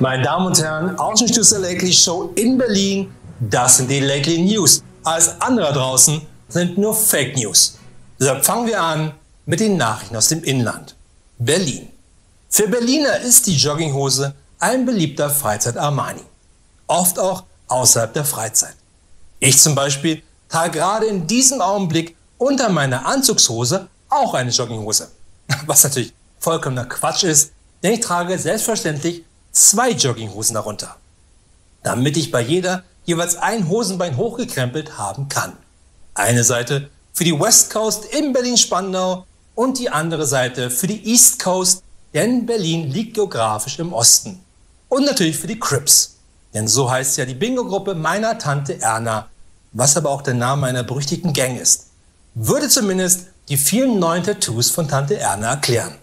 Meine Damen und Herren, Außenstütze der Lakely Show in Berlin, das sind die Lakely News. Alles andere draußen sind nur Fake News. Deshalb fangen wir an mit den Nachrichten aus dem Inland. Berlin. Für Berliner ist die Jogginghose ein beliebter Freizeit-Armani. Oft auch außerhalb der Freizeit. Ich zum Beispiel trage gerade in diesem Augenblick unter meiner Anzugshose auch eine Jogginghose. Was natürlich vollkommener Quatsch ist, denn ich trage selbstverständlich 2 Jogginghosen darunter, damit ich bei jeder jeweils ein Hosenbein hochgekrempelt haben kann. Eine Seite für die West Coast in Berlin-Spandau und die andere Seite für die East Coast, denn Berlin liegt geografisch im Osten. Und natürlich für die Crips, denn so heißt ja die Bingo-Gruppe meiner Tante Erna, was aber auch der Name einer berüchtigten Gang ist. Würde zumindest die vielen neuen Tattoos von Tante Erna erklären.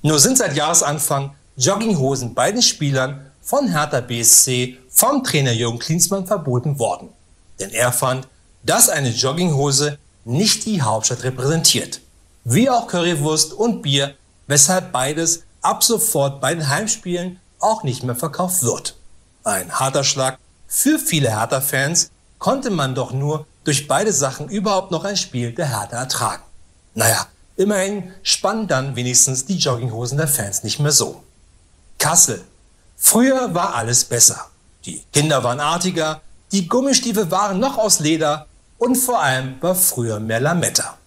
Nur sind seit Jahresanfang Jogginghosen bei den Spielern von Hertha BSC vom Trainer Jürgen Klinsmann verboten worden. Denn er fand, dass eine Jogginghose nicht die Hauptstadt repräsentiert. Wie auch Currywurst und Bier, weshalb beides ab sofort bei den Heimspielen auch nicht mehr verkauft wird. Ein harter Schlag für viele Hertha-Fans, konnte man doch nur durch beide Sachen überhaupt noch ein Spiel der Hertha ertragen. Naja, immerhin spannen dann wenigstens die Jogginghosen der Fans nicht mehr so. Kassel. Früher war alles besser. Die Kinder waren artiger, die Gummistiefel waren noch aus Leder und vor allem war früher mehr Lametta.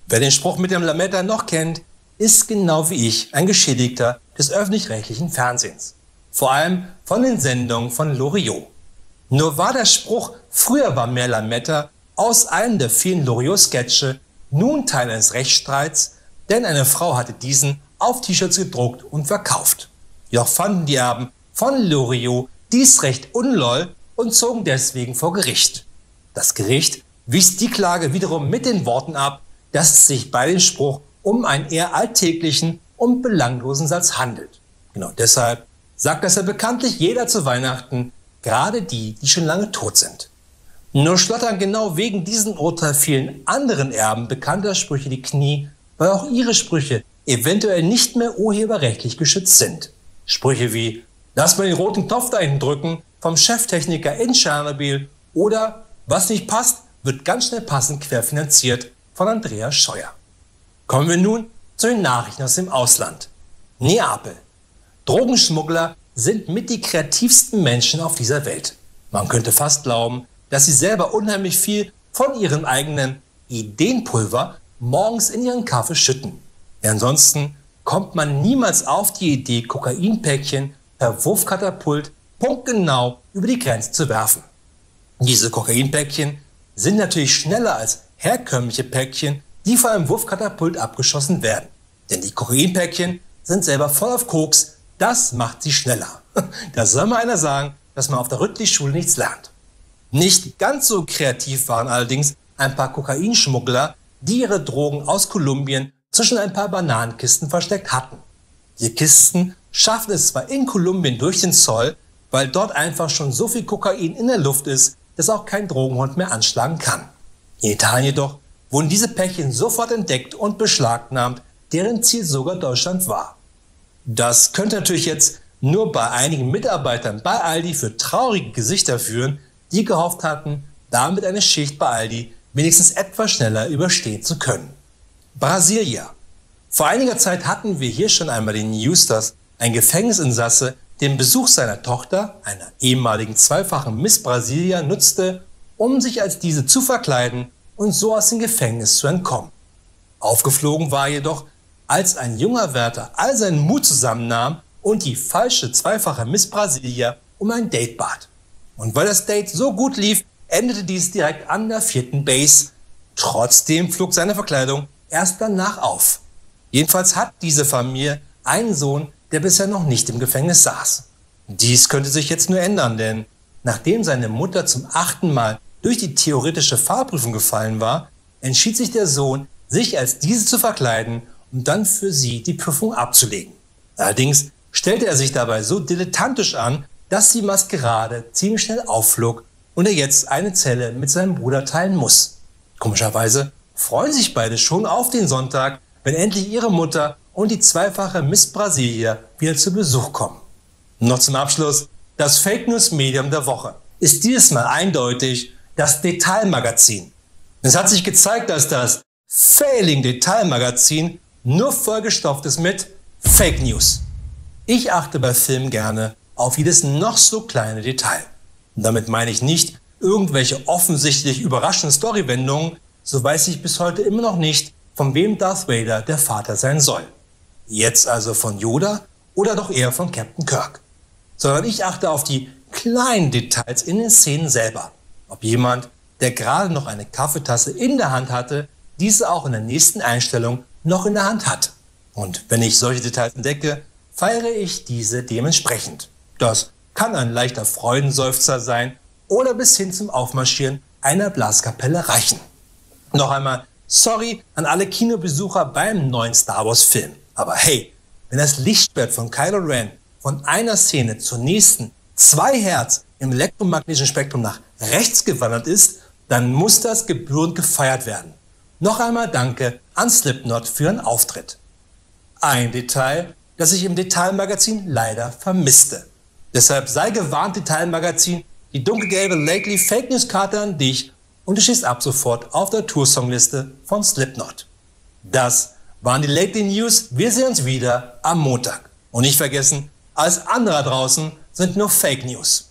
Wer den Spruch mit dem Lametta noch kennt, ist genau wie ich ein Geschädigter des öffentlich-rechtlichen Fernsehens. Vor allem von den Sendungen von Loriot. Nur war der Spruch "Früher war mehr Lametta" aus einem der vielen Loriot-Sketche nun Teil eines Rechtsstreits, denn eine Frau hatte diesen auf T-Shirts gedruckt und verkauft. Jedoch fanden die Erben von Loriot dies recht unloll und zogen deswegen vor Gericht. Das Gericht wies die Klage wiederum mit den Worten ab, dass es sich bei dem Spruch um einen eher alltäglichen und belanglosen Satz handelt. Genau deshalb sagt das ja bekanntlich jeder zu Weihnachten, gerade die, die schon lange tot sind. Nur schlottern genau wegen diesem Urteil vielen anderen Erben bekannter Sprüche die Knie, weil auch ihre Sprüche eventuell nicht mehr urheberrechtlich geschützt sind. Sprüche wie "Lass mal den roten Topf da hinten drücken" vom Cheftechniker in Tschernobyl oder "Was nicht passt, wird ganz schnell passend querfinanziert" von Andreas Scheuer. Kommen wir nun zu den Nachrichten aus dem Ausland. Neapel. Drogenschmuggler sind mit die kreativsten Menschen auf dieser Welt. Man könnte fast glauben, dass sie selber unheimlich viel von ihrem eigenen Ideenpulver morgens in ihren Kaffee schütten. Denn ansonsten kommt man niemals auf die Idee, Kokainpäckchen per Wurfkatapult punktgenau über die Grenze zu werfen. Diese Kokainpäckchen sind natürlich schneller als herkömmliche Päckchen, die von einem Wurfkatapult abgeschossen werden. Denn die Kokainpäckchen sind selber voll auf Koks, das macht sie schneller. Da soll mal einer sagen, dass man auf der Rüttli-Schule nichts lernt. Nicht ganz so kreativ waren allerdings ein paar Kokainschmuggler, die ihre Drogen aus Kolumbien zwischen ein paar Bananenkisten versteckt hatten. Die Kisten schaffen es zwar in Kolumbien durch den Zoll, weil dort einfach schon so viel Kokain in der Luft ist, dass auch kein Drogenhund mehr anschlagen kann. In Italien jedoch wurden diese Päckchen sofort entdeckt und beschlagnahmt, deren Ziel sogar Deutschland war. Das könnte natürlich jetzt nur bei einigen Mitarbeitern bei Aldi für traurige Gesichter führen, die gehofft hatten, damit eine Schicht bei Aldi wenigstens etwas schneller überstehen zu können. Brasilia. Vor einiger Zeit hatten wir hier schon einmal den News, dass ein Gefängnisinsasse den Besuch seiner Tochter, einer ehemaligen zweifachen Miss Brasilia, nutzte, um sich als diese zu verkleiden und so aus dem Gefängnis zu entkommen. Aufgeflogen war er jedoch, als ein junger Wärter all seinen Mut zusammennahm und die falsche zweifache Miss Brasilia um ein Date bat. Und weil das Date so gut lief, endete dies direkt an der 4. Base. Trotzdem flog seine Verkleidung erst danach auf. Jedenfalls hat diese Familie einen Sohn, der bisher noch nicht im Gefängnis saß. Dies könnte sich jetzt nur ändern, denn nachdem seine Mutter zum 8. Mal durch die theoretische Fahrprüfung gefallen war, entschied sich der Sohn, sich als diese zu verkleiden und dann für sie die Prüfung abzulegen. Allerdings stellte er sich dabei so dilettantisch an, dass die Maskerade ziemlich schnell aufflog und er jetzt eine Zelle mit seinem Bruder teilen muss. Komischerweise freuen sich beide schon auf den Sonntag, wenn endlich ihre Mutter und die zweifache Miss Brasilia wieder zu Besuch kommen. Noch zum Abschluss, das Fake News Medium der Woche ist dieses Mal eindeutig das Detailmagazin. Es hat sich gezeigt, dass das Failing Detailmagazin nur vollgestopft ist mit Fake News. Ich achte bei Filmen gerne auf jedes noch so kleine Detail. Und damit meine ich nicht irgendwelche offensichtlich überraschenden Storywendungen, so weiß ich bis heute immer noch nicht, von wem Darth Vader der Vater sein soll. Jetzt also von Yoda oder doch eher von Captain Kirk. Sondern ich achte auf die kleinen Details in den Szenen selber. Ob jemand, der gerade noch eine Kaffeetasse in der Hand hatte, diese auch in der nächsten Einstellung noch in der Hand hat. Und wenn ich solche Details entdecke, feiere ich diese dementsprechend. Das kann ein leichter Freudenseufzer sein oder bis hin zum Aufmarschieren einer Blaskapelle reichen. Noch einmal sorry an alle Kinobesucher beim neuen Star Wars Film. Aber hey, wenn das Lichtschwert von Kylo Ren von einer Szene zur nächsten 2 Hertz im elektromagnetischen Spektrum nach rechts gewandert ist, dann muss das gebührend gefeiert werden. Noch einmal danke an Slipknot für ihren Auftritt. Ein Detail, das ich im Detailmagazin leider vermisste. Deshalb sei gewarnt, Detailmagazin, die dunkelgelbe Lately Fake News Karte an dich und du stehst ab sofort auf der Toursongliste von Slipknot. Das waren die Lately News. Wir sehen uns wieder am Montag. Und nicht vergessen, alles andere draußen sind nur Fake News.